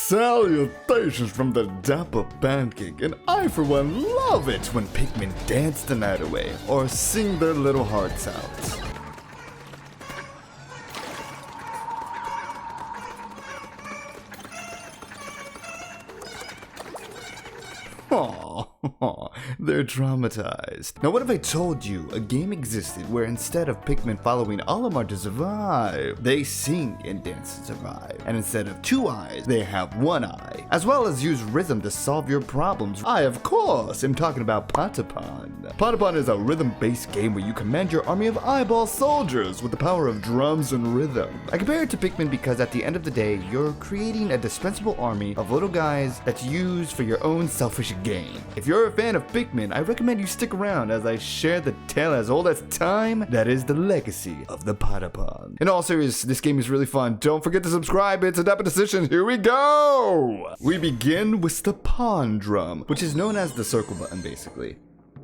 Salutations from the Dapper Pancake, and I for one love it when Pikmin dance the night away or sing their little hearts out. Aww, they're traumatized. Now what if I told you a game existed where instead of Pikmin following Olimar to survive, they sing and dance to survive, and instead of 2 eyes, they have 1 eye, as well as use rhythm to solve your problems. I, of course, am talking about Patapon. Patapon is a rhythm-based game where you command your army of eyeball soldiers with the power of drums and rhythm. I compare it to Pikmin because at the end of the day, you're creating a dispensable army of little guys that's used for your own selfish gain. If you're a fan of Pikmin, I recommend you stick around as I share the tale as old as time that is the legacy of the Patapon. In all seriousness, this game is really fun. Don't forget to subscribe. It's a Dapper decision. Here we go! We begin with the pawn drum, which is known as the circle button basically.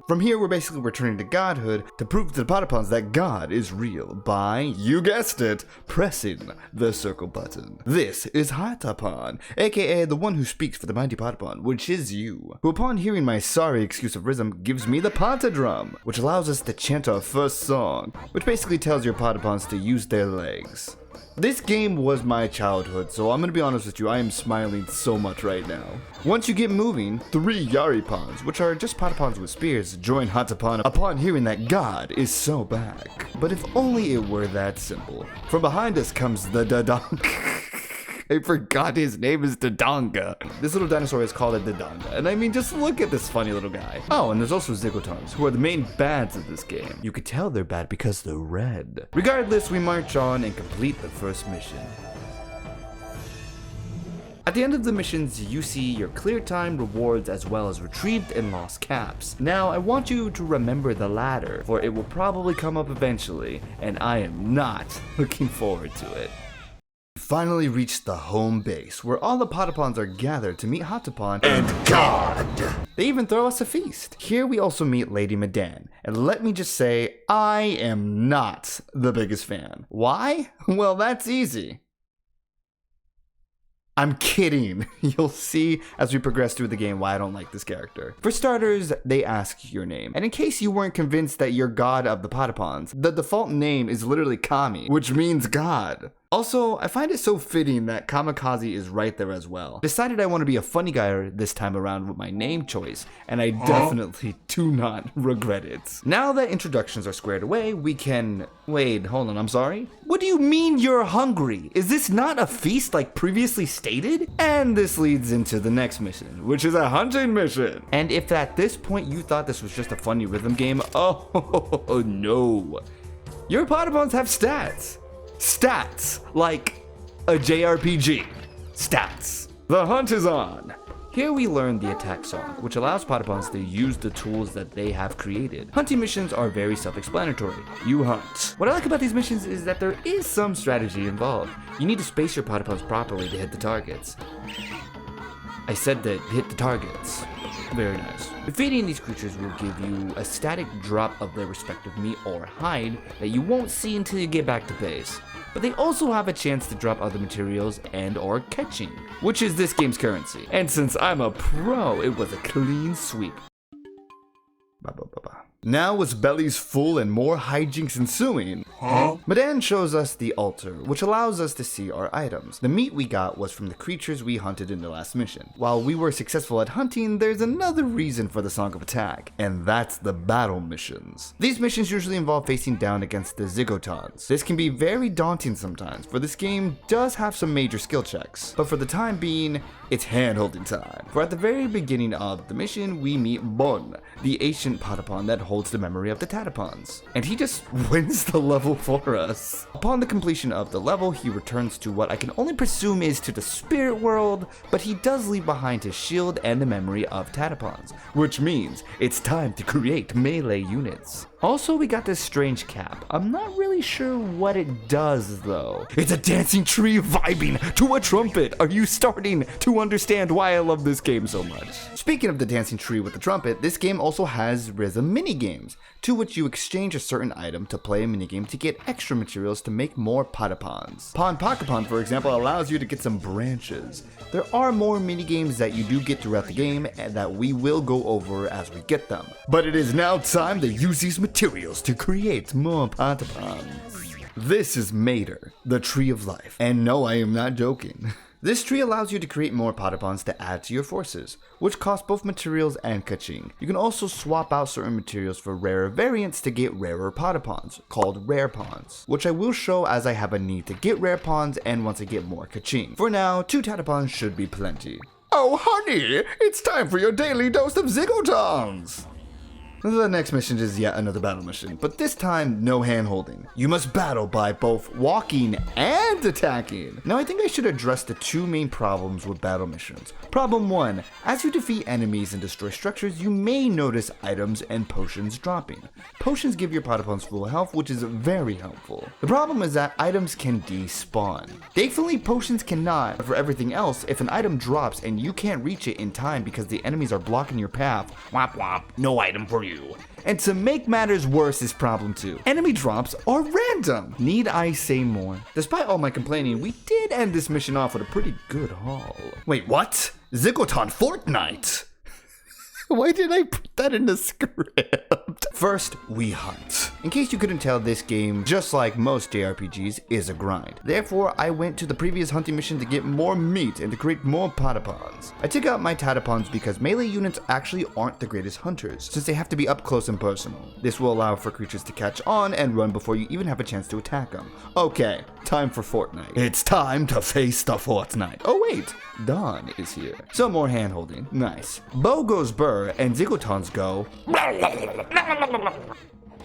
From here, we're basically returning to godhood to prove to the Patapons that God is real by, you guessed it, pressing the circle button. This is Patapon, aka the one who speaks for the mighty Patapon, which is you, who upon hearing my sorry excuse of rhythm gives me the Pata drum, which allows us to chant our first song, which basically tells your Patapons to use their legs. This game was my childhood, so I'm gonna be honest with you, I am smiling so much right now. Once you get moving, 3 Yaripons, which are just Patapons with spears, join Patapon upon hearing that God is so back. But if only it were that simple. From behind us comes the Dodonga. I forgot his name is Dodonga. This little dinosaur is called a Dodonga, and I mean, just look at this funny little guy. Oh, and there's also Zigotons, who are the main bads of this game. You could tell they're bad because they're red. Regardless, we march on and complete the first mission. At the end of the missions, you see your clear time rewards as well as retrieved and lost caps. Now, I want you to remember the latter, for it will probably come up eventually, and I am not looking forward to it. Finally reached the home base, where all the Patapons are gathered to meet Patapon and God! They even throw us a feast. Here we also meet Lady Meden, and let me just say, I am not the biggest fan. Why? Well, that's easy. I'm kidding. You'll see as we progress through the game why I don't like this character. For starters, they ask your name. And in case you weren't convinced that you're God of the Patapons, the default name is literally Kami, which means God. Also, I find it so fitting that Kamikaze is right there as well. Decided I want to be a funny guy this time around with my name choice, and I definitely do not regret it. Now that introductions are squared away, we can... Wait, hold on, I'm sorry? What do you mean you're hungry? Is this not a feast like previously stated? And this leads into the next mission, which is a hunting mission. And if at this point you thought this was just a funny rhythm game, oh no. Your Patapons have stats. Stats, like a JRPG. Stats. The hunt is on. Here we learn the attack song, which allows Patapons to use the tools that they have created. Hunting missions are very self-explanatory. You hunt. What I like about these missions is that there is some strategy involved. You need to space your Patapons properly to hit the targets. I said that hit the targets. Very nice. Defeating these creatures will give you a static drop of their respective meat or hide that you won't see until you get back to base. But they also have a chance to drop other materials and or catching, which is this game's currency. And since I'm a pro, it was a clean sweep. Now with bellies full and more hijinks ensuing, Meden shows us the altar, which allows us to see our items. The meat we got was from the creatures we hunted in the last mission. While we were successful at hunting, there's another reason for the Song of Attack, and that's the battle missions. These missions usually involve facing down against the Zigotons. This can be very daunting sometimes, for this game does have some major skill checks, but for the time being, it's hand-holding time. For at the very beginning of the mission, we meet Bon, the ancient Patapon that holds the memory of the Patapons, and he just wins the level for us. Upon the completion of the level, he returns to what I can only presume is to the spirit world, but he does leave behind his shield and the memory of Patapons, which means it's time to create melee units. Also, we got this strange cap. I'm not really sure what it does though. It's a dancing tree vibing to a trumpet. Are you starting to understand why I love this game so much? Speaking of the dancing tree with the trumpet, this game also has rhythm mini games, to which you exchange a certain item to play a minigame to get extra materials to make more Patapons. Pakapon, for example, allows you to get some branches. There are more minigames that you do get throughout the game and that we will go over as we get them. But it is now time to use these materials to create more Patapons. This is Meden, the Tree of Life. And no, I am not joking. This tree allows you to create more Patapons to add to your forces, which cost both materials and kaching. You can also swap out certain materials for rarer variants to get rarer Patapons, called rare pawns, which I will show as I have a need to get rare pawns and once I get more kaching. For now, 2 Patapons should be plenty. Oh honey, it's time for your daily dose of zigotons! The next mission is yet another battle mission, but this time no hand holding. You must battle by both walking and attacking. Now I think I should address the 2 main problems with battle missions. Problem 1, as you defeat enemies and destroy structures, you may notice items and potions dropping. Potions give your Patapons full health, which is very helpful. The problem is that items can despawn. Thankfully potions cannot, but for everything else, if an item drops and you can't reach it in time because the enemies are blocking your path, womp womp, no item for you. And to make matters worse is problem 2. Enemy drops are random. Need I say more? Despite all my complaining, we did end this mission off with a pretty good haul. Wait, what? Zigoton Fortnite? Why did I put that in the script? First, we hunt. In case you couldn't tell, this game, just like most JRPGs, is a grind. Therefore, I went to the previous hunting mission to get more meat and to create more Patapons. I took out my Patapons because melee units actually aren't the greatest hunters, since they have to be up close and personal. This will allow for creatures to catch on and run before you even have a chance to attack them. Okay, time for Fortnite. It's time to face the Fortnite. Oh wait, Dawn is here. Some more hand holding. Nice. Bow goes burr and Zigotons go.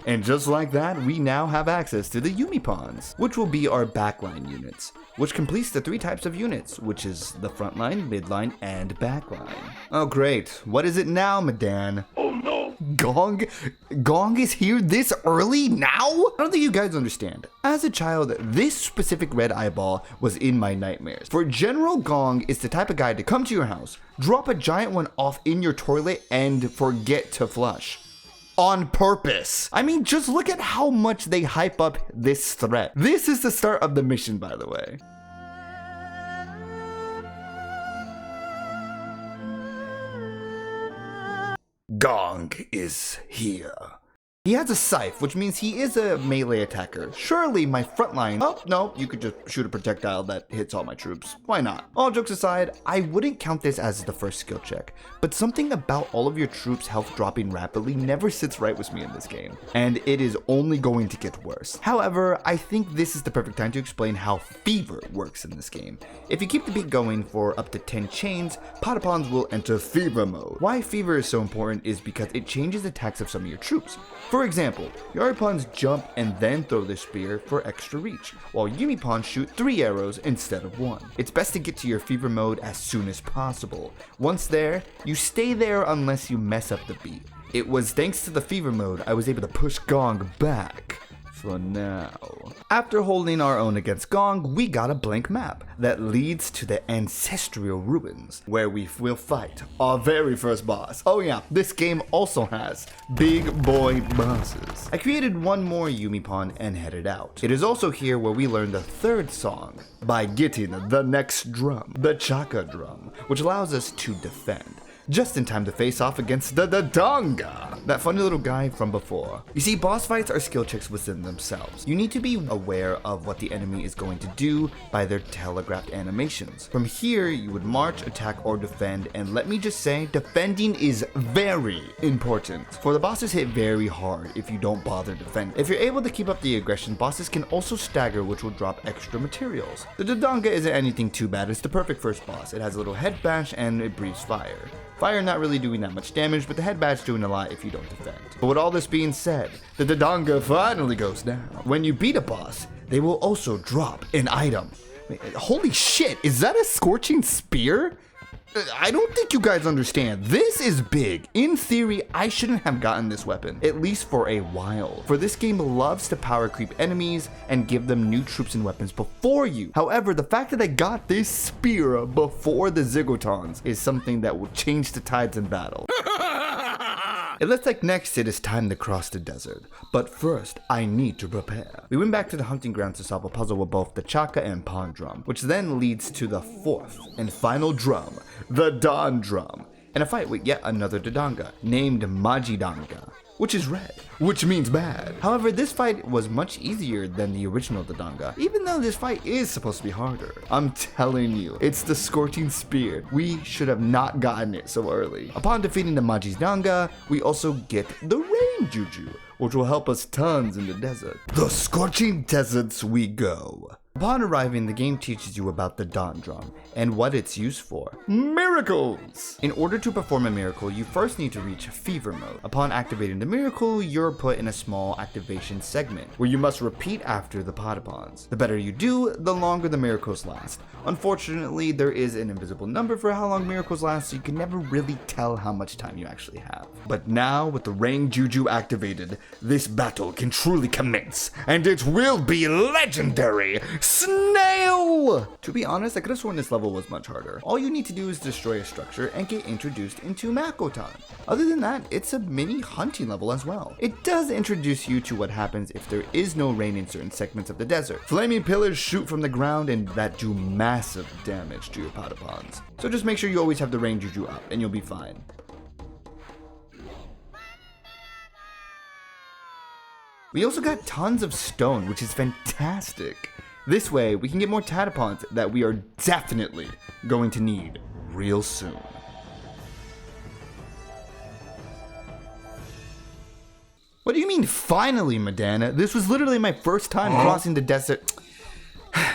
And just like that, we now have access to the Yumipons, which will be our backline units, which completes the 3 types of units, which is the frontline, midline, and backline. Oh great, what is it now, Meden? Oh no! Gong is here this early now? I don't think you guys understand. As a child, this specific red eyeball was in my nightmares. For General Gong is the type of guy to come to your house, drop a giant one off in your toilet, and forget to flush. On purpose. I mean, just look at how much they hype up this threat. This is the start of the mission, by the way. Gong is here. He has a scythe, which means he is a melee attacker. Surely my frontline... Oh, no, you could just shoot a projectile that hits all my troops. Why not? All jokes aside, I wouldn't count this as the first skill check, but something about all of your troops' health dropping rapidly never sits right with me in this game, and it is only going to get worse. However, I think this is the perfect time to explain how fever works in this game. If you keep the beat going for up to 10 chains, Patapons will enter fever mode. Why fever is so important is because it changes the attacks of some of your troops. For example, Yaripons jump and then throw their spear for extra reach, while Yumipons shoot 3 arrows instead of 1. It's best to get to your fever mode as soon as possible. Once there, you stay there unless you mess up the beat. It was thanks to the fever mode I was able to push Gong back. For now. After holding our own against Gong, we got a blank map that leads to the ancestral ruins, where we will fight our very first boss. Oh yeah, this game also has big boy bosses. I created one more Yumipon and headed out. It is also here where we learn the 3rd song by getting the next drum, the Chaka drum, which allows us to defend. Just in time to face off against the Dodonga, that funny little guy from before. You see, boss fights are skill checks within themselves. You need to be aware of what the enemy is going to do by their telegraphed animations. From here, you would march, attack, or defend, and let me just say, defending is very important. For the bosses hit very hard if you don't bother defending. If you're able to keep up the aggression, bosses can also stagger, which will drop extra materials. The Dodonga isn't anything too bad, it's the perfect first boss. It has a little head bash and it breathes fire. Fire not really doing that much damage, but the head bash doing a lot if you don't defend. But with all this being said, the Dodonga finally goes down. When you beat a boss, they will also drop an item. Wait, holy shit, is that a scorching spear? I don't think you guys understand. This is big. In theory, I shouldn't have gotten this weapon, at least for a while. For this game loves to power creep enemies and give them new troops and weapons before you. However, the fact that I got this spear before the Zigotons is something that will change the tides in battle. It looks like next it is time to cross the desert, but first I need to prepare. We went back to the hunting grounds to solve a puzzle with both the Chaka and Pond drum, which then leads to the fourth and final drum, the Dawn drum, and a fight with yet another Dodonga named Majidanga, which is red, which means bad. However, this fight was much easier than the original Dodonga, even though this fight is supposed to be harder. I'm telling you, it's the Scorching Spear. We should have not gotten it so early. Upon defeating the Majidanga, we also get the Rain Juju, which will help us tons in the desert. The Scorching Deserts we go. Upon arriving, the game teaches you about the Dawn Drum and what it's used for. Miracles! In order to perform a miracle, you first need to reach Fever Mode. Upon activating the miracle, you're put in a small activation segment where you must repeat after the Patapons. The better you do, the longer the miracles last. Unfortunately, there is an invisible number for how long miracles last, so you can never really tell how much time you actually have. But now, with the Rain Juju activated, this battle can truly commence, and it will be legendary! Snail! To be honest, I could have sworn this level was much harder. All you need to do is destroy a structure and get introduced into Makotan. Other than that, it's a mini hunting level as well. It does introduce you to what happens if there is no rain in certain segments of the desert. Flaming pillars shoot from the ground and that do massive damage to your Patapons. So just make sure you always have the Rain Juju up and you'll be fine. We also got tons of stone, which is fantastic. This way, we can get more Patapons that we are definitely going to need real soon. What do you mean, finally, Meden? This was literally my first time crossing the desert.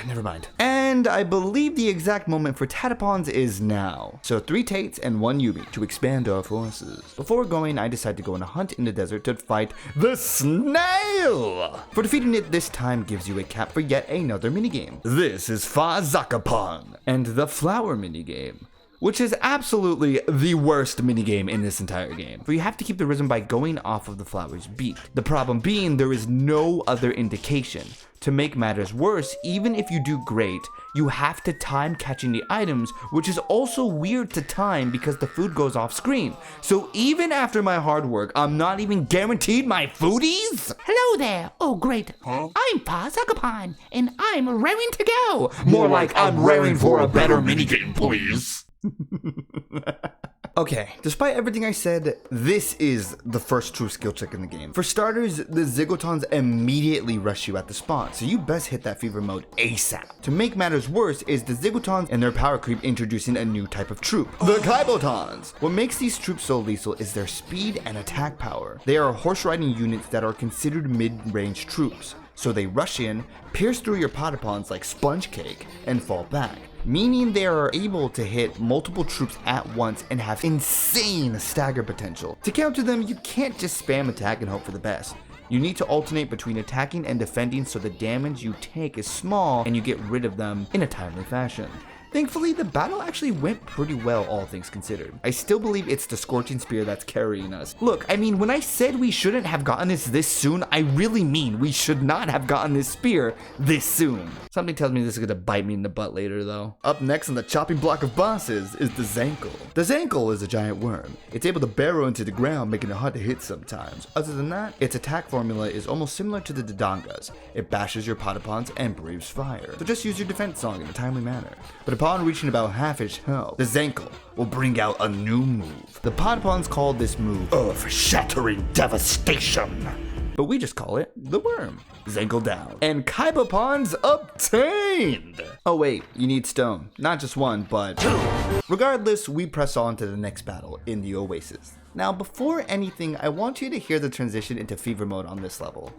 Never mind. And I believe the exact moment for Patapons is now. So 3 Tates and 1 Yubi to expand our forces. Before going, I decided to go on a hunt in the desert to fight the snail! For defeating it this time gives you a cap for yet another minigame. This is Fazakapon and the flower minigame, which is absolutely the worst minigame in this entire game. For you have to keep the rhythm by going off of the flower's beat. The problem being there is no other indication. To make matters worse, even if you do great, you have to time catching the items, which is also weird to time because the food goes off screen. So even after my hard work, I'm not even guaranteed my foodies? Hello there. Oh, great. I'm Fazakapon, and I'm raring to go. More like I'm raring for a better minigame, please. Okay, despite everything I said, this is the first true skill check in the game. For starters, the Zigotons immediately rush you at the spawn, so you best hit that fever mode ASAP. To make matters worse is the Zigotons and their power creep introducing a new type of troop, the Kaibotons. What makes these troops so lethal is their speed and attack power. They are horse riding units that are considered mid-range troops, so they rush in, pierce through your Patapons like sponge cake, and fall back, meaning they are able to hit multiple troops at once and have insane stagger potential. To counter them, you can't just spam attack and hope for the best. You need to alternate between attacking and defending so the damage you take is small and you get rid of them in a timely fashion. Thankfully, the battle actually went pretty well, all things considered. I still believe it's the Scorching Spear that's carrying us. Look, I mean, when I said we shouldn't have gotten this soon, I really mean we should not have gotten this spear this soon. Something tells me this is gonna bite me in the butt later, though. Up next on the chopping block of bosses is the Zankle. The Zankle is a giant worm. It's able to burrow into the ground, making it hard to hit sometimes. Other than that, its attack formula is almost similar to the Dodongas. It bashes your Patapons and breathes fire. So just use your defense song in a timely manner. But upon reaching about half its health, the Zankle will bring out a new move. The Patapons call this move Earth-Shattering Devastation, but we just call it the Worm. Zankle down, and Kaibopons obtained! Oh wait, you need stone. Not just one, but two. Regardless, we press on to the next battle in the Oasis. Now, before anything, I want you to hear the transition into fever mode on this level.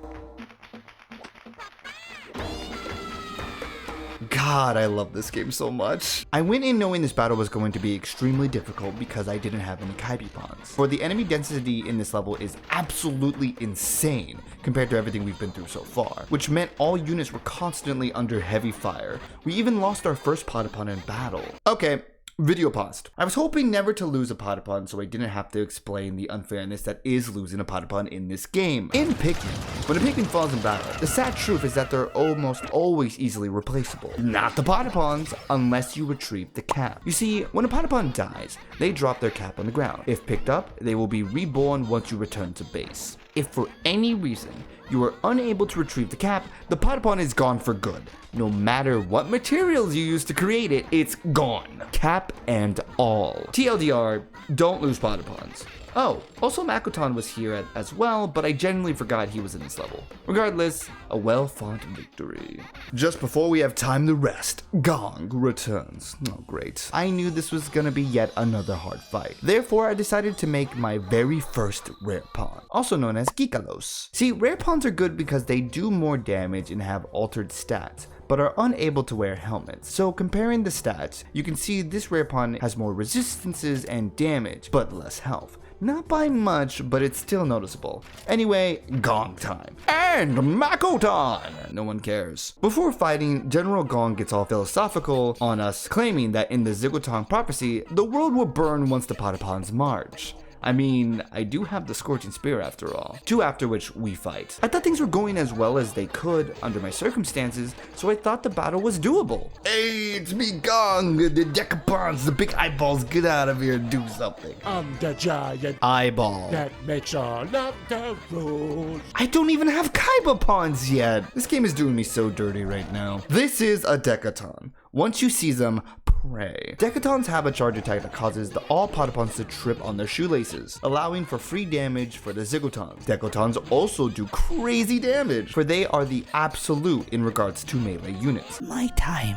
God, I love this game so much. I went in knowing this battle was going to be extremely difficult because I didn't have any Kaibopons. For the enemy density in this level is absolutely insane compared to everything we've been through so far, which meant all units were constantly under heavy fire. We even lost our first Patapon in battle. Okay, Video paused. I was hoping never to lose a Patapon so I didn't have to explain the unfairness that is losing a Patapon in this game. In Pikmin, when a Pikmin falls in battle, the sad truth is that they're almost always easily replaceable. Not the Patapons, unless you retrieve the cap. You see, when a Patapon dies, they drop their cap on the ground. If picked up, they will be reborn once you return to base. If for any reason you are unable to retrieve the cap, the Patapon is gone for good. No matter what materials you use to create it, it's gone. Cap and all. TLDR, don't lose Patapons. Oh, also Makoton was here as well, but I genuinely forgot he was in this level. Regardless, a well-fought victory. Just before we have time to rest, Gong returns. Oh, great. I knew this was gonna be yet another hard fight. Therefore, I decided to make my very first rare pawn, also known as Gikalos. See, rare pawns are good because they do more damage and have altered stats, but are unable to wear helmets. So comparing the stats, you can see this rare pawn has more resistances and damage, but less health. Not by much, but it's still noticeable. Anyway, Gong time. And Makoton! No one cares. Before fighting, General Gong gets all philosophical on us, claiming that in the Zigotong prophecy, the world will burn once the Patapons march. I mean, I do have the Scorching Spear after all. After which we fight. I thought things were going as well as they could under my circumstances, so I thought the battle was doable. Hey, it's me, Gong, the Decapons, the big eyeballs, get out of here and do something. I'm the giant Eyeball. that makes all of the rules. I don't even have Patapons yet. This game is doing me so dirty right now. This is a Decaton. Once you seize them, pray. Decatons have a charge attack that causes all Patapons to trip on their shoelaces, allowing for free damage for the Zigotons. Decatons also do crazy damage, for they are the absolute in regards to melee units. My time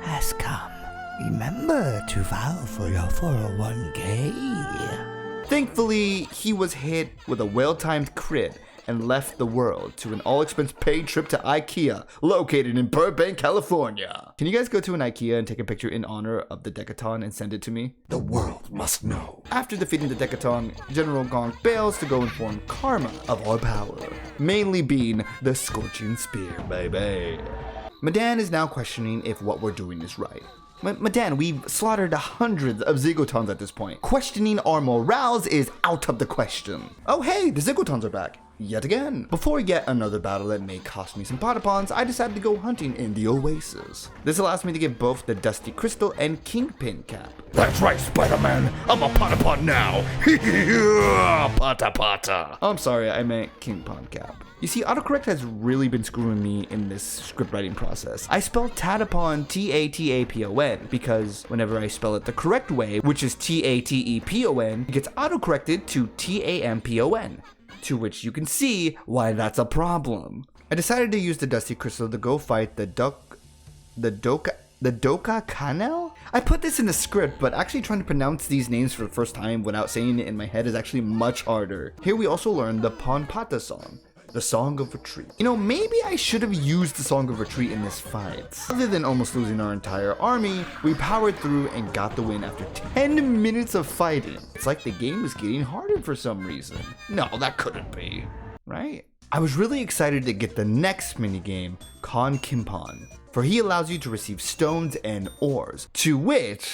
has come. Remember to vow for your 401k. Thankfully, he was hit with a well-timed crit and left the world to an all-expense paid trip to IKEA, located in Burbank, California. Can you guys go to an IKEA and take a picture in honor of the Decaton and send it to me? The world must know. After defeating the Decaton, General Gong bails to go inform Karma of our power, mainly being the Scorching Spear, baby. Meden is now questioning if what we're doing is right. Meden, we've slaughtered hundreds of Zigotons at this point. Questioning our morals is out of the question. Oh hey, the Zigotons are back. Yet again. Before yet another battle that may cost me some Patapons, I decided to go hunting in the oasis. This allows me to get both the Dusty Crystal and Kingpin cap. That's right, Spider-Man. I'm a Patapon now. Pata. Oh, I'm sorry, I meant Kingpin cap. You see, autocorrect has really been screwing me in this script writing process. I spell Tatapon Tatapon because whenever I spell it the correct way, which is Tatepon, it gets autocorrected to Tampon. To which you can see why that's a problem. I decided to use the Dusty Crystal to go fight the Doka Kanel? I put this in the script, but actually trying to pronounce these names for the first time without saying it in my head is actually much harder. Here we also learned the Ponpata song, the Song of Retreat. You know, maybe I should have used the Song of Retreat in this fight. Other than almost losing our entire army, we powered through and got the win after 10 minutes of fighting. It's like the game was getting harder for some reason. No, that couldn't be, right? I was really excited to get the next minigame, Kon Kimpon, for he allows you to receive stones and ores, to which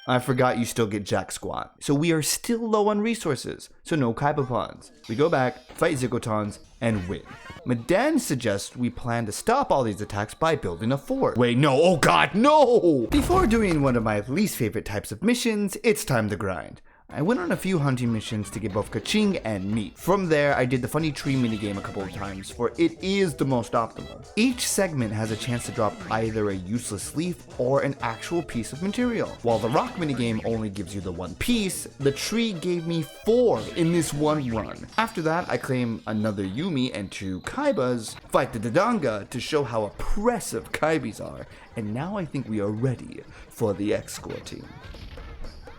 I forgot you still get jack squat. So we are still low on resources, so no Patapons. We go back, fight Zigotons, and win. Meden suggests we plan to stop all these attacks by building a fort. Wait, no, oh god, no! Before doing one of my least favorite types of missions, it's time to grind. I went on a few hunting missions to get both kaching and meat. From there, I did the funny tree minigame a couple of times, for it is the most optimal. Each segment has a chance to drop either a useless leaf or an actual piece of material. While the rock minigame only gives you the one piece, the tree gave me 4 in this one run. After that, I claim another Yumi and 2 Kaibas, fight the Dodonga to show how oppressive Kaibis are, and now I think we are ready for the Escorting.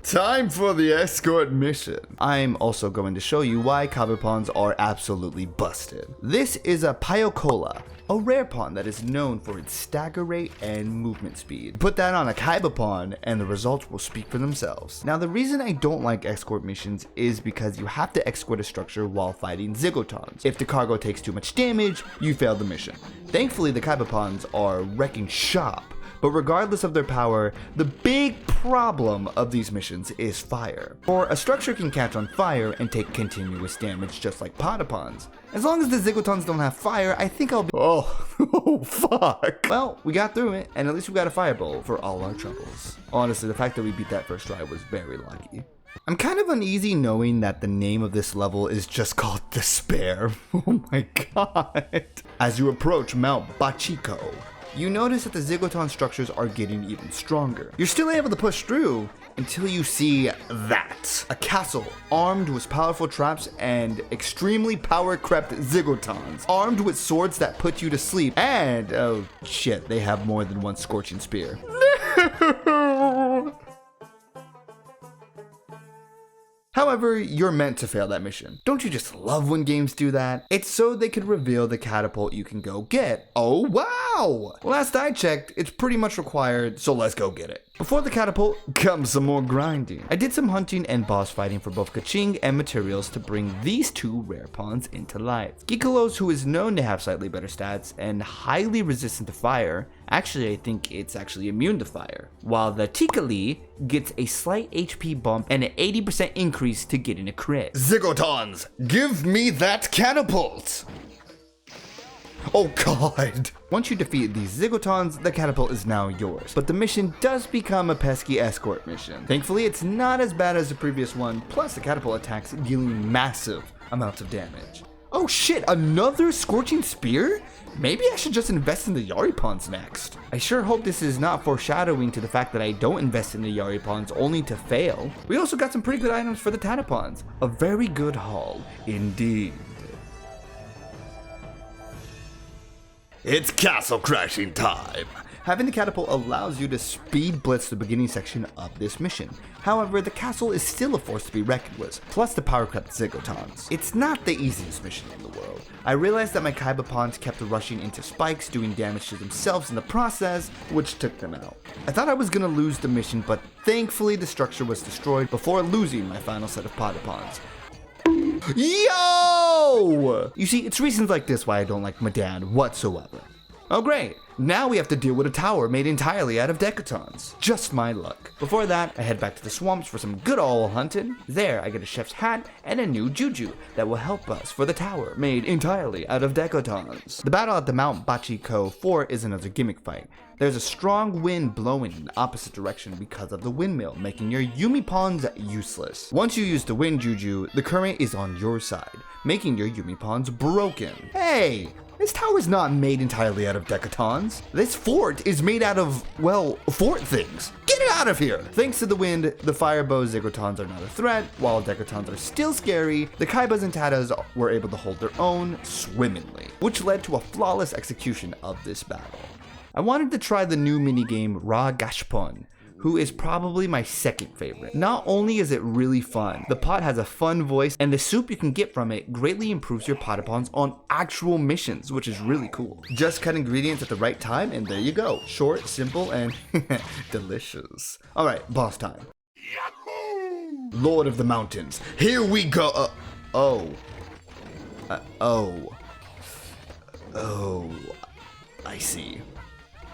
Time for the escort mission. I'm also going to show you why Patapons are absolutely busted. This is a Pyocola, a rare pawn that is known for its stagger rate and movement speed. Put that on a Patapon and the results will speak for themselves. Now the reason I don't like escort missions is because you have to escort a structure while fighting Zigotons. If the cargo takes too much damage, you fail the mission. Thankfully the Patapons are wrecking shop, But regardless of their power, the big problem of these missions is fire. For a structure can catch on fire and take continuous damage just like Patapons. As long as the Zigotons don't have fire, I think I'll be— oh fuck. Well, we got through it, and at least we got a fire bolt for all our troubles. Honestly, the fact that we beat that first try was very lucky. I'm kind of uneasy knowing that the name of this level is just called Despair. Oh my god. As you approach Mount Bachiko, you notice that the Zigoton structures are getting even stronger. You're still able to push through until you see that. A castle armed with powerful traps and extremely power-crept Zigotons. Armed with swords that put you to sleep. And, oh shit, they have more than one scorching spear. However, you're meant to fail that mission. Don't you just love when games do that? It's so they could reveal the catapult you can go get. Oh wow! Last I checked, it's pretty much required, so let's go get it. Before the catapult comes some more grinding. I did some hunting and boss fighting for both Kaching and materials to bring these two rare pawns into life. Gikolos, who is known to have slightly better stats and highly resistant to fire, actually I think it's actually immune to fire, while the Tikali gets a slight HP bump and an 80% increase to getting a crit. Zigotons, give me that catapult! Oh god! Once you defeat these Zigotons, the catapult is now yours, but the mission does become a pesky escort mission. Thankfully, it's not as bad as the previous one, plus the catapult attacks dealing massive amounts of damage. Oh shit, another scorching spear? Maybe I should just invest in the Yaripons next. I sure hope this is not foreshadowing to the fact that I don't invest in the Yaripons only to fail. We also got some pretty good items for the Patapons. A very good haul, indeed. It's castle crashing time! Having the catapult allows you to speed blitz the beginning section of this mission. However, the castle is still a force to be reckoned with, plus the power-crept Zigotons. It's not the easiest mission in the world. I realized that my Kaibapons kept rushing into spikes, doing damage to themselves in the process, which took them out. I thought I was gonna lose the mission, but thankfully the structure was destroyed before losing my final set of Patapons. Yo! You see, it's reasons like this why I don't like Meden whatsoever. Oh great, now we have to deal with a tower made entirely out of Decatons. Just my luck. Before that, I head back to the swamps for some good ol' hunting. There, I get a chef's hat and a new juju that will help us for the tower made entirely out of Decatons. The battle at the Mount Bachiko 4 is another gimmick fight. There's a strong wind blowing in the opposite direction because of the windmill, making your Yumi pawns useless. Once you use the wind juju, the current is on your side, making your Yumi pawns broken. Hey! This tower is not made entirely out of Decatons. This fort is made out of, well, fort things. Get it out of here! Thanks to the wind, the firebow Zigotons are not a threat. While Decatons are still scary, the Kaibas and Tatas were able to hold their own swimmingly, which led to a flawless execution of this battle. I wanted to try the new minigame Ra Gashpon, who is probably my second favorite. Not only is it really fun, the pot has a fun voice, and the soup you can get from it greatly improves your Patapons on actual missions, which is really cool. Just cut ingredients at the right time, and there you go. Short, simple, and delicious. Alright, boss time. Yahoo! Lord of the Mountains, here we go. I see.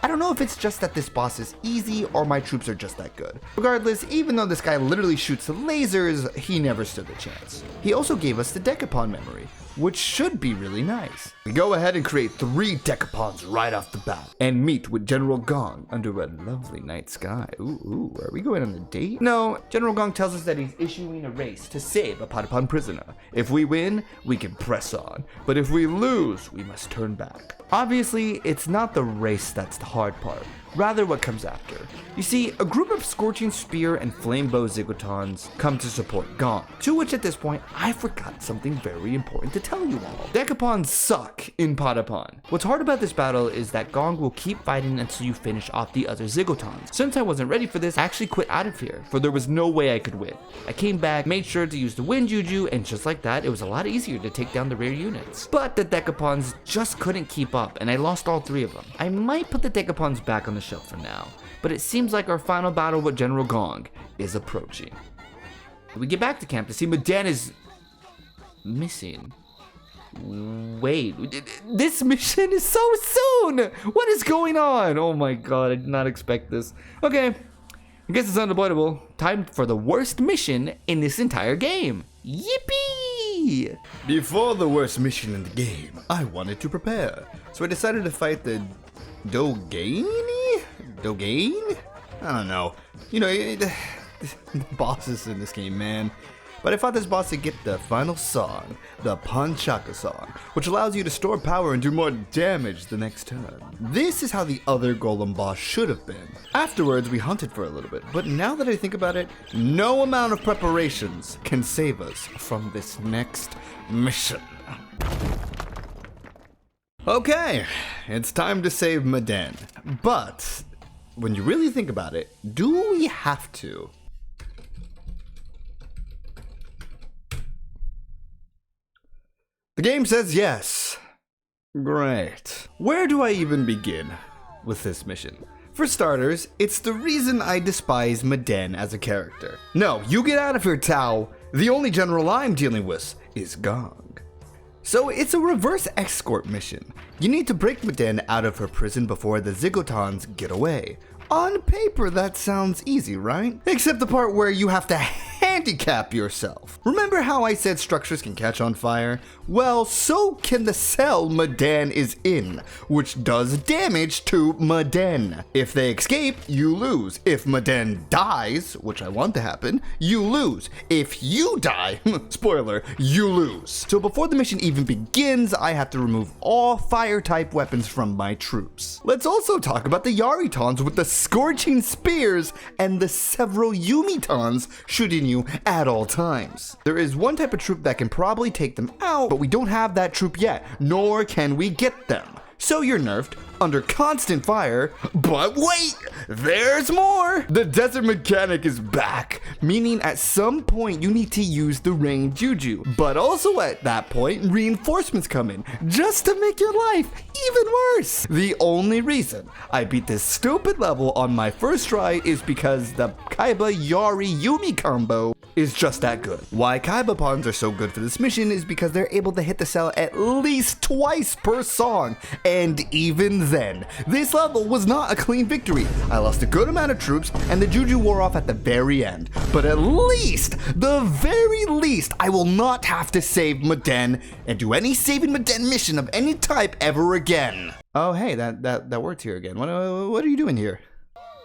I don't know if it's just that this boss is easy or my troops are just that good. Regardless, even though this guy literally shoots lasers, he never stood a chance. He also gave us the Decapon memory, which should be really nice. We go ahead and create 3 Decapons right off the bat, and meet with General Gong under a lovely night sky. Ooh, are we going on a date? No, General Gong tells us that he's issuing a race to save a Patapon prisoner. If we win, we can press on, but if we lose, we must turn back. Obviously, it's not the race that's the hard part, rather what comes after. You see, a group of Scorching Spear and Flame Bow Zigotons come to support Gong, to which at this point, I forgot something very important to tell you all. Decapons suck in Patapon. What's hard about this battle is that Gong will keep fighting until you finish off the other Zigotons. Since I wasn't ready for this, I actually quit out of here, for there was no way I could win. I came back, made sure to use the Wind Juju, and just like that, it was a lot easier to take down the rare units. But the Decapons just couldn't keep up, and I lost all 3 of them. I might put the Decapons back on the shelf for now, but it seems like our final battle with General Gong is approaching. We get back to camp to see Meden is missing. Wait, this mission is so soon! What is going on? Oh my god, I did not expect this. Okay, I guess it's unavoidable. Time for the worst mission in this entire game. Yippee! Before the worst mission in the game, I wanted to prepare. So I decided to fight the Dogane? I don't know. You know, the bosses in this game, man. But I fought this boss to get the final song, the Panchaka song, which allows you to store power and do more damage the next turn. This is how the other golem boss should have been. Afterwards, we hunted for a little bit, but now that I think about it, no amount of preparations can save us from this next mission. Okay, it's time to save Meden. But when you really think about it, do we have to? The game says yes. Great. Where do I even begin with this mission? For starters, it's the reason I despise Meden as a character. No, you get out of here, Tao. The only general I'm dealing with is Gong. So it's a reverse escort mission. You need to break Meden out of her prison before the Zigotons get away. On paper, that sounds easy, right? Except the part where you have to handicap yourself. Remember how I said structures can catch on fire? Well, so can the cell Meden is in, which does damage to Meden. If they escape, you lose. If Meden dies, which I want to happen, you lose. If you die, spoiler, you lose. So before the mission even begins, I have to remove all fire-type weapons from my troops. Let's also talk about the Yaritons with the scorching spears and the several Yumitons shooting you at all times. There is one type of troop that can probably take them out, but we don't have that troop yet, nor can we get them. So you're nerfed, under constant fire, but wait, there's more! The desert mechanic is back, meaning at some point you need to use the rain juju, but also at that point, reinforcements come in, just to make your life even worse. The only reason I beat this stupid level on my first try is because the Kaiba Yari Yumi combo is just that good. Why Patapons are so good for this mission is because they're able to hit the cell at least twice per song, and even then, this level was not a clean victory. I lost a good amount of troops, and the Juju wore off at the very end. But at least, the very least, I will not have to save Meden and do any saving Meden mission of any type ever again. Oh hey, that worked here again. What are you doing here?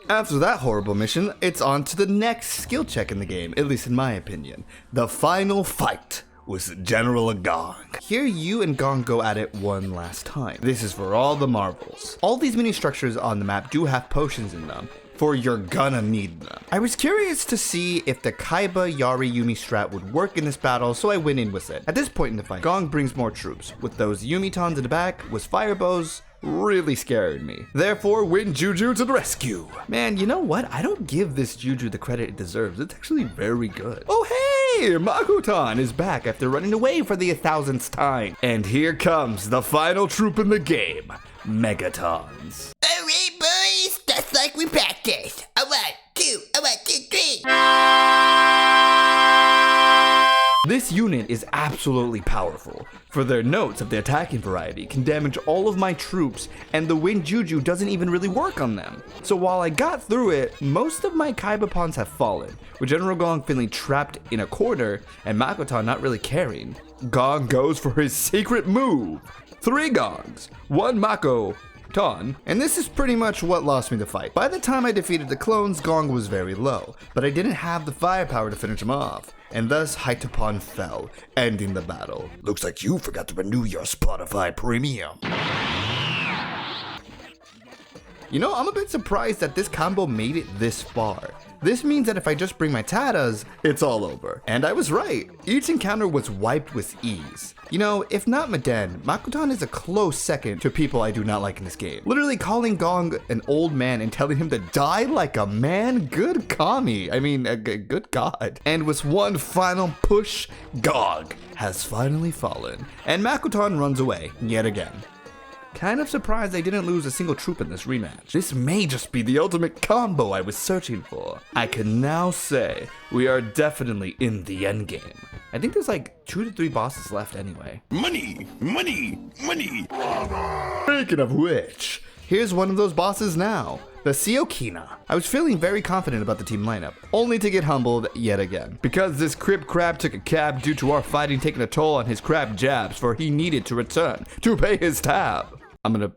After that horrible mission, it's on to the next skill check in the game, at least in my opinion. The final fight with General Gong. Here you and Gong go at it one last time. This is for all the marbles. All these mini structures on the map do have potions in them, for you're gonna need them. I was curious to see if the Kaiba Yari Yumi strat would work in this battle, so I went in with it. At this point in the fight, Gong brings more troops. With those Yumitons in the back, with fire bows, really scared me. Therefore, win Juju to the rescue. Man, you know what? I don't give this Juju the credit it deserves. It's actually very good. Oh, hey! Makotan is back after running away for the 1000th time. And here comes the final troop in the game, Megatons. Alright, boys, just like we practiced. A 1, 2, 3. This unit is absolutely powerful, for their notes of the attacking variety can damage all of my troops, and the wind juju doesn't even really work on them. So while I got through it, most of my Patapons have fallen, with General Gong feeling trapped in a corner and Makotan not really caring. Gong goes for his secret move. 3 Gongs, 1 Mako, Ton, and this is pretty much what lost me the fight. By the time I defeated the clones, Gong was very low, but I didn't have the firepower to finish him off, and thus Patapon fell, ending the battle. Looks like you forgot to renew your Spotify Premium. You know, I'm a bit surprised that this combo made it this far. This means that if I just bring my Tatas, it's all over. And I was right. Each encounter was wiped with ease. You know, if not Meden, Makotan is a close second to people I do not like in this game. Literally calling Gong an old man and telling him to die like a man, good kami. I mean, good god. And with one final push, Gong has finally fallen. And Makotan runs away, yet again. Kind of surprised they didn't lose a single troop in this rematch. This may just be the ultimate combo I was searching for. I can now say we are definitely in the endgame. I think there's like 2 to 3 bosses left anyway. Money, money, money. Speaking of which, here's one of those bosses now, the Siokina. I was feeling very confident about the team lineup, only to get humbled yet again. Because this crib crab took a cab due to our fighting taking a toll on his crab jabs, for he needed to return to pay his tab.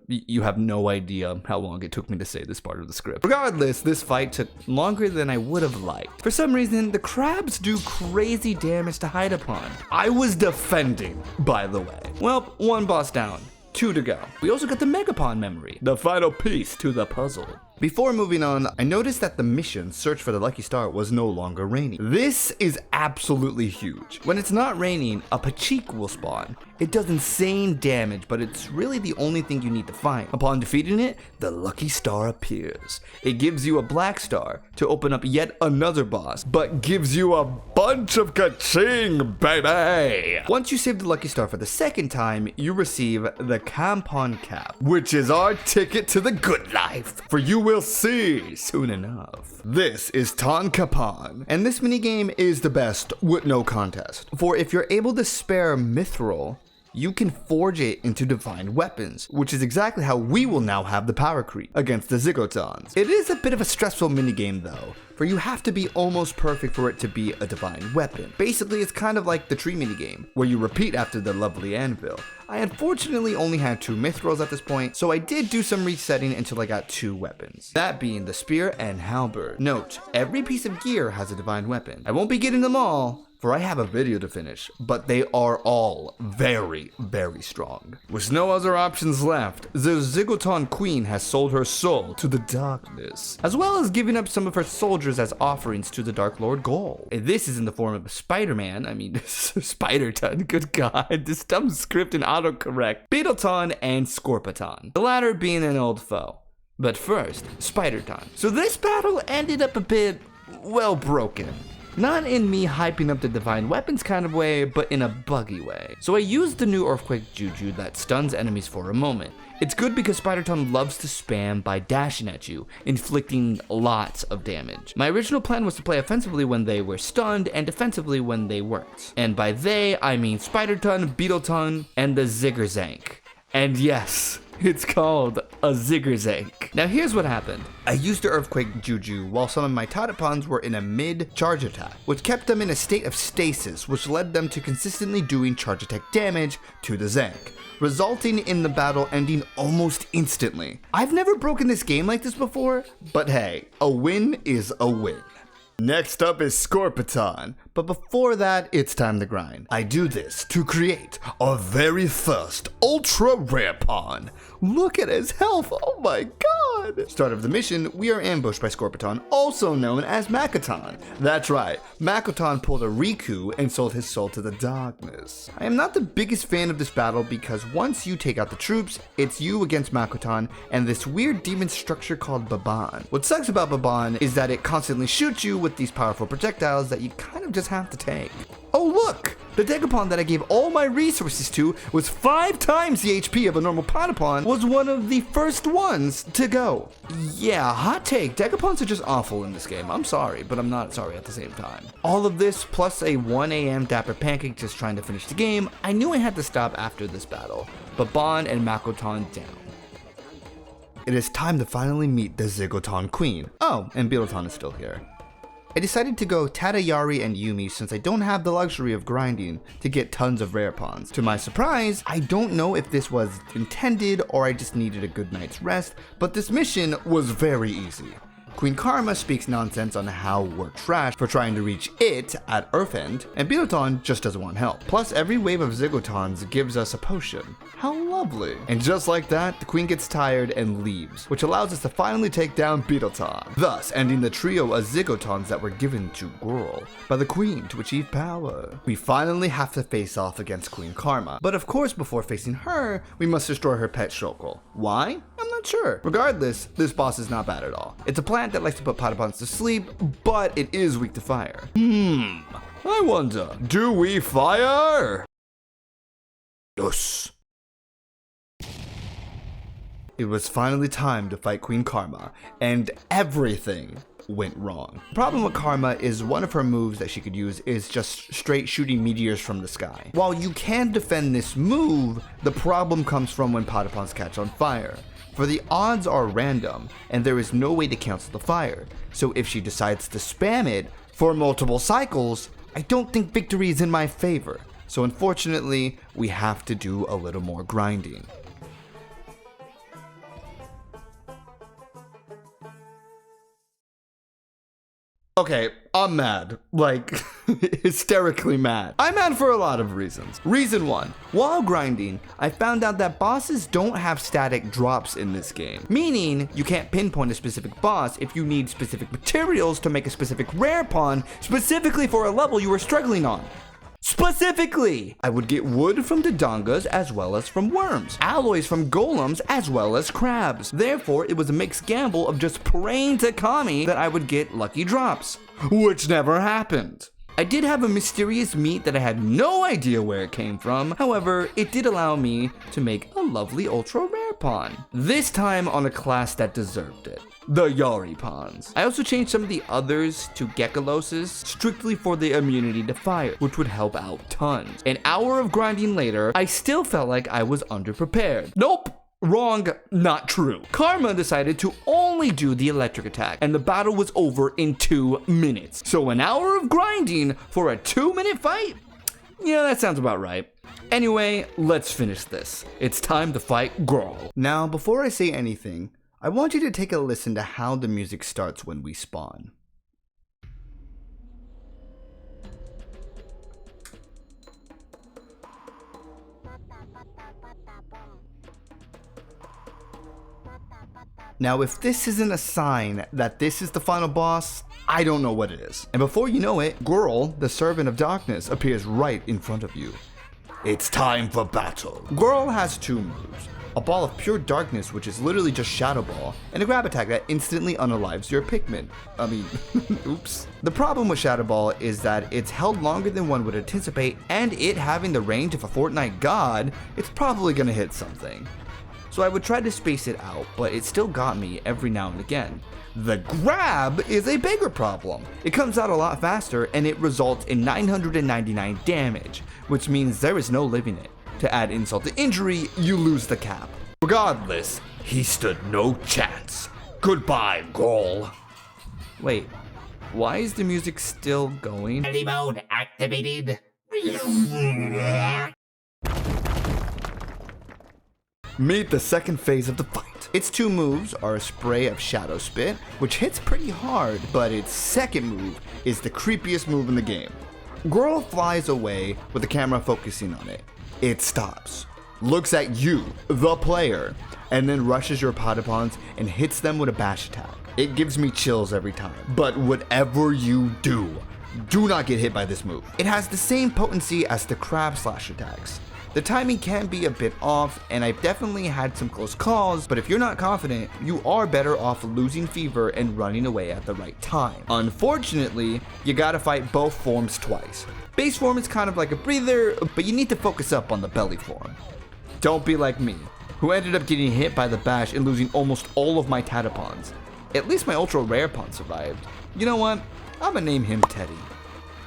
You have no idea how long it took me to say this part of the script. Regardless, this fight took longer than I would have liked. For some reason, the crabs do crazy damage to hide upon. I was defending, by the way. Well, 1 boss down. 2 to go. We also got the Megapon memory, the final piece to the puzzle. Before moving on, I noticed that the mission, Search for the Lucky Star, was no longer raining. This is absolutely huge. When it's not raining, a Pancake will spawn. It does insane damage, but it's really the only thing you need to find. Upon defeating it, the Lucky Star appears. It gives you a black star to open up yet another boss, but gives you a bunch of ka-ching, baby! Once you save the Lucky Star for the second time, you receive the Catapult cap, which is our ticket to the good life. For you will see soon enough. This is Patapon, and this minigame is the best with no contest. For if you're able to spare Mithril, you can forge it into divine weapons, which is exactly how we will now have the power creep against the Zigotons. It is a bit of a stressful minigame though, for you have to be almost perfect for it to be a divine weapon. Basically, it's kind of like the tree minigame, where you repeat after the lovely anvil. I unfortunately only had 2 mithrils at this point, so I did do some resetting until I got 2 weapons. That being the spear and halberd. Note, every piece of gear has a divine weapon. I won't be getting them all, for I have a video to finish, but they are all very, very strong. With no other options left, the Zigoton Queen has sold her soul to the darkness, as well as giving up some of her soldiers as offerings to the Dark Lord Gong. And this is in the form of Spider-Man, Spider-Ton, good god, this dumb script and autocorrect, Beetleton and Scorpiton, the latter being an old foe. But first, Spider-Ton. So this battle ended up a bit, well, broken. Not in me hyping up the divine weapons kind of way, but in a buggy way. So I used the new Earthquake Juju that stuns enemies for a moment. It's good because Spider-Ton loves to spam by dashing at you, inflicting lots of damage. My original plan was to play offensively when they were stunned and defensively when they weren't. And by they, I mean Spider-Ton, Beetleton, and the Ziggerzank. And yes, it's called a Ziggerzank. Now here's what happened. I used the Earthquake Juju while some of my Patapons were in a mid-charge attack, which kept them in a state of stasis, which led them to consistently doing charge attack damage to the Zank, resulting in the battle ending almost instantly. I've never broken this game like this before, but hey, a win is a win. Next up is Scorpiton, but before that, it's time to grind. I do this to create our very first ultra rare pawn. Look at his health, oh my god! Start of the mission, we are ambushed by Scorpiton, also known as Makoton. That's right, Makoton pulled a Riku and sold his soul to the darkness. I am not the biggest fan of this battle because once you take out the troops, it's you against Makoton and this weird demon structure called Baban. What sucks about Baban is that it constantly shoots you with these powerful projectiles that you kind of just have to take. Oh look! The Decapon that I gave all my resources to was 5 times the HP of a normal Patapon was one of the first ones to go. Yeah, hot take, Decapons are just awful in this game. I'm sorry, but I'm not sorry at the same time. All of this plus a 1 AM Dapper Pancake just trying to finish the game, I knew I had to stop after this battle, but Bon and Makoton down. It is time to finally meet the Zigoton Queen. Oh, and Beetleton is still here. I decided to go Tadayari and Yumi since I don't have the luxury of grinding to get tons of rare pawns. To my surprise, I don't know if this was intended or I just needed a good night's rest, but this mission was very easy. Queen Karma speaks nonsense on how we're trash for trying to reach it at earthend, and Beetleton just doesn't want help. Plus, every wave of Zigotons gives us a potion. How lovely. And just like that, the queen gets tired and leaves, which allows us to finally take down Beetleton, thus ending the trio of Zigotons that were given to Girl by the queen to achieve power. We finally have to face off against Queen Karma, but of course before facing her, we must destroy her pet Shokol. Why? I'm not sure. Regardless, this boss is not bad at all. It's a plant that likes to put Patapons to sleep, but it is weak to fire. I wonder, do we fire? Yes. It was finally time to fight Queen Karma, and everything went wrong. The problem with Karma is one of her moves that she could use is just straight shooting meteors from the sky. While you can defend this move, the problem comes from when Patapons catch on fire. For the odds are random, and there is no way to cancel the fire. So if she decides to spam it for multiple cycles, I don't think victory is in my favor. So unfortunately, we have to do a little more grinding. Okay, I'm mad. Like, hysterically mad. I'm mad for a lot of reasons. Reason 1, while grinding, I found out that bosses don't have static drops in this game. Meaning, you can't pinpoint a specific boss if you need specific materials to make a specific rare pawn, specifically for a level you were struggling on. Specifically, I would get wood from Dodongas as well as from worms, alloys from golems as well as crabs. Therefore, it was a mixed gamble of just praying to Kami that I would get lucky drops, which never happened. I did have a mysterious meat that I had no idea where it came from. However, it did allow me to make a lovely ultra rare pawn. This time on a class that deserved it. The Yaripons. I also changed some of the others to Gekoloses strictly for the immunity to fire, which would help out tons. An hour of grinding later, I still felt like I was underprepared. Nope! Wrong, not true. Karma decided to only do the electric attack, and the battle was over in 2 minutes. So an hour of grinding for a 2-minute fight? Yeah, that sounds about right. Anyway, let's finish this. It's time to fight Girl. Now, before I say anything, I want you to take a listen to how the music starts when we spawn. Now, if this isn't a sign that this is the final boss, I don't know what it is. And before you know it, Girl, the servant of darkness, appears right in front of you. It's time for battle. Girl has 2 moves. A ball of pure darkness, which is literally just Shadow Ball, and a grab attack that instantly unalives your Pikmin. Oops. The problem with Shadow Ball is that it's held longer than one would anticipate, and it having the range of a Fortnite god, it's probably gonna hit something. So I would try to space it out, but it still got me every now and again. The grab is a bigger problem. It comes out a lot faster, and it results in 999 damage, which means there is no living it. To add insult to injury, you lose the cap. Regardless, he stood no chance. Goodbye, Girl. Wait, why is the music still going? Ready mode activated. Meet the second phase of the fight. Its 2 moves are a spray of Shadow Spit, which hits pretty hard, but its second move is the creepiest move in the game. Girl flies away with the camera focusing on it. It stops, looks at you, the player, and then rushes your Patapons and hits them with a bash attack. It gives me chills every time. But whatever you do not get hit by this move. It has the same potency as the crab slash attacks. The timing can be a bit off, and I've definitely had some close calls, but if you're not confident, you are better off losing fever and running away at the right time. Unfortunately, you gotta fight both forms twice. Base form is kind of like a breather, but you need to focus up on the belly form. Don't be like me, who ended up getting hit by the bash and losing almost all of my Patapons. At least my ultra rare pawn survived. You know what? I'm gonna name him Teddy.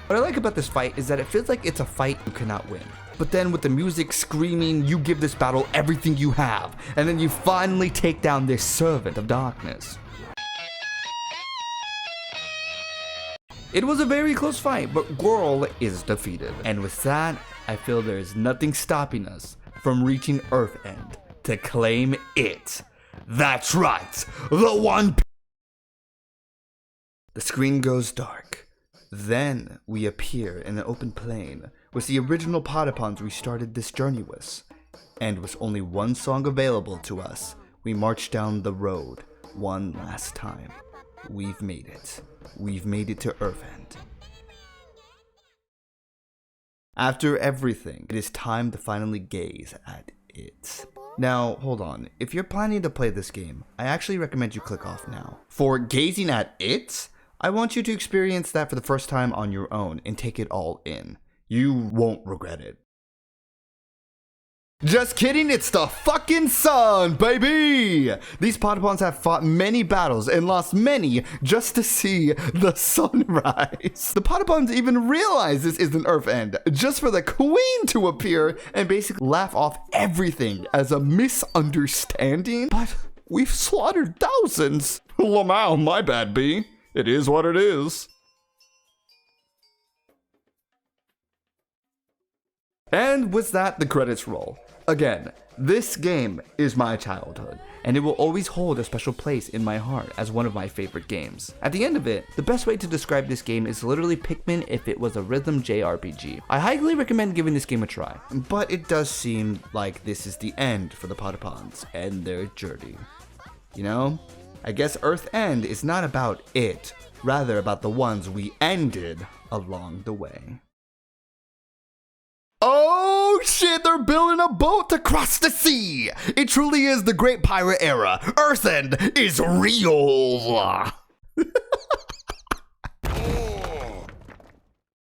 What I like about this fight is that it feels like it's a fight you cannot win. But then with the music screaming, you give this battle everything you have, and then you finally take down this servant of darkness. It was a very close fight, but Girl is defeated. And with that, I feel there is nothing stopping us from reaching Earthend to claim it. That's right, the one. The screen goes dark. Then we appear in an open plain with the original Patapons we started this journey with. And with only one song available to us, we march down the road one last time. We've made it. We've made it to Earthend. After everything, it is time to finally gaze at it. Now, hold on. If you're planning to play this game, I actually recommend you click off now. For gazing at it, I want you to experience that for the first time on your own and take it all in. You won't regret it. Just kidding, it's the fucking sun, baby! These Patapons have fought many battles and lost many just to see the sunrise. The Patapons even realize this is an earthend just for the queen to appear and basically laugh off everything as a misunderstanding. But we've slaughtered thousands. Lamau, my bad, B. It is what it is. And with that, the credits roll. Again, this game is my childhood, and it will always hold a special place in my heart as one of my favorite games. At the end of it, the best way to describe this game is literally Pikmin if it was a rhythm JRPG. I highly recommend giving this game a try. But it does seem like this is the end for the Patapons and their journey. You know? I guess Earthend is not about it, rather about the ones we ended along the way. Oh shit, they're building a boat to cross the sea! It truly is the great pirate era. Earthend is real!